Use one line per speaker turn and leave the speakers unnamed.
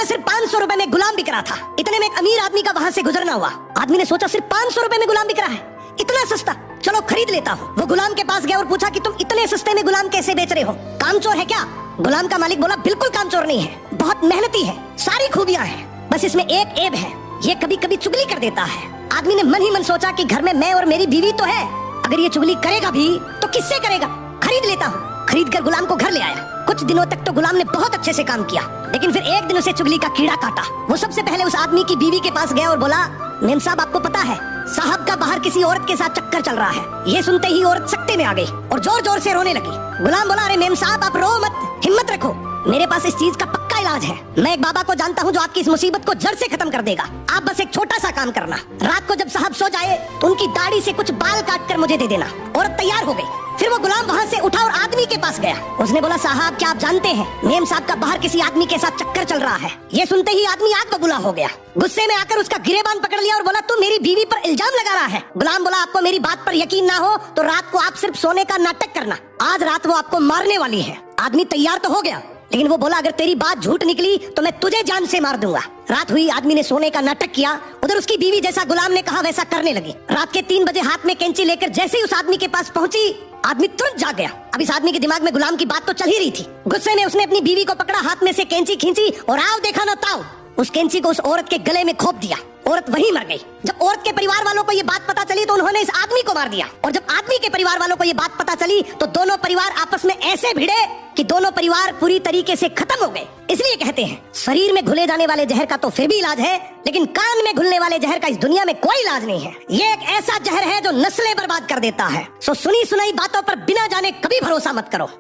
में सिर्फ 500 रुपए में गुलाम बिक रहा था। इतने में एक अमीर आदमी का वहाँ से गुजरना हुआ। आदमी ने सोचा सिर्फ 500 रुपए में गुलाम बिक रहा है, इतना सस्ता, चलो खरीद लेता हूँ। वो गुलाम के पास गया और पूछा कि तुम इतने सस्ते में गुलाम कैसे बेच रहे हो, कामचोर है क्या? गुलाम का मालिक बोला बिल्कुल कामचोर नहीं है, बहुत मेहनती है, सारी खूबियाँ हैं, बस इसमें एक ऐब है, ये कभी कभी चुगली कर देता है। आदमी ने मन ही मन सोचा कि घर में मैं और मेरी बीवी तो है, अगर ये चुगली करेगा भी तो किससे करेगा, खरीद लेता हूँ। खरीद कर गुलाम को घर ले आया। कुछ दिनों तक तो गुलाम ने बहुत अच्छे से काम किया, लेकिन फिर एक दिन उसे चुगली का कीड़ा काटा। वो सबसे पहले उस आदमी की बीवी के पास गया और बोला, मेम साहब आपको पता है साहब का बाहर किसी औरत के साथ चक्कर चल रहा है। ये सुनते ही औरत सकते में आ गई और जोर जोर से रोने लगी। गुलाम बोला, अरे मेम साहब आप रो मत, हिम्मत रखो, मेरे पास इस चीज का पक्का इलाज है। मैं एक बाबा को जानता हूँ जो आपकी इस मुसीबत को जड़ से खत्म कर देगा। आप बस एक छोटा सा काम करना, रात को जब साहब सो जाए तो उनकी दाढ़ी से कुछ बाल काट कर मुझे दे देना। औरत तैयार हो गई। फिर वो गुलाम वहाँ से उठा और आदमी के पास गया। उसने बोला, साहब क्या आप जानते हैं मेम साहब का बाहर किसी आदमी के साथ चक्कर चल रहा है। ये सुनते ही आदमी आग बबूला हो गया। गुस्से में आकर उसका गिरेबान पकड़ लिया और बोला, तू मेरी बीवी पर इल्जाम लगा रहा है। गुलाम बोला, आपको मेरी बात पर यकीन ना हो तो रात को आप सिर्फ सोने का नाटक करना, आज रात वो आपको मारने वाली है। आदमी तैयार तो हो गया, लेकिन वो बोला, अगर तेरी बात झूठ निकली तो मैं तुझे जान से मार दूंगा। रात हुई, आदमी ने सोने का नाटक किया। उधर उसकी बीवी जैसा गुलाम ने कहा वैसा करने लगी। रात के 3 बजे हाथ में कैंची लेकर जैसे ही उस आदमी के पास पहुंची, आदमी तुरंत जाग गया। अब इस आदमी के दिमाग में गुलाम की बात तो चल ही रही थी। गुस्से में उसने अपनी बीवी को पकड़ा, हाथ में से कैंची खींची और आओ देखा ना ताओ, उस कैंची को उस औरत के गले में खोप दिया। औरत वहीं मर गई। जब औरत के परिवार वालों को ये बात पता चली तो उन्होंने इस आदमी को मार दिया। और जब आदमी के परिवार वालों को ये बात पता चली तो दोनों परिवार आपस में ऐसे भिड़े कि दोनों परिवार पूरी तरीके से खत्म हो गए। इसलिए कहते हैं शरीर में घुले जाने वाले जहर का तो फिर भी इलाज है, लेकिन कान में घुलने वाले जहर का इस दुनिया में कोई इलाज नहीं है। ये एक ऐसा जहर है जो नस्लें बर्बाद कर देता है। सो सुनी सुनाई बातों पर बिना जाने कभी भरोसा मत करो।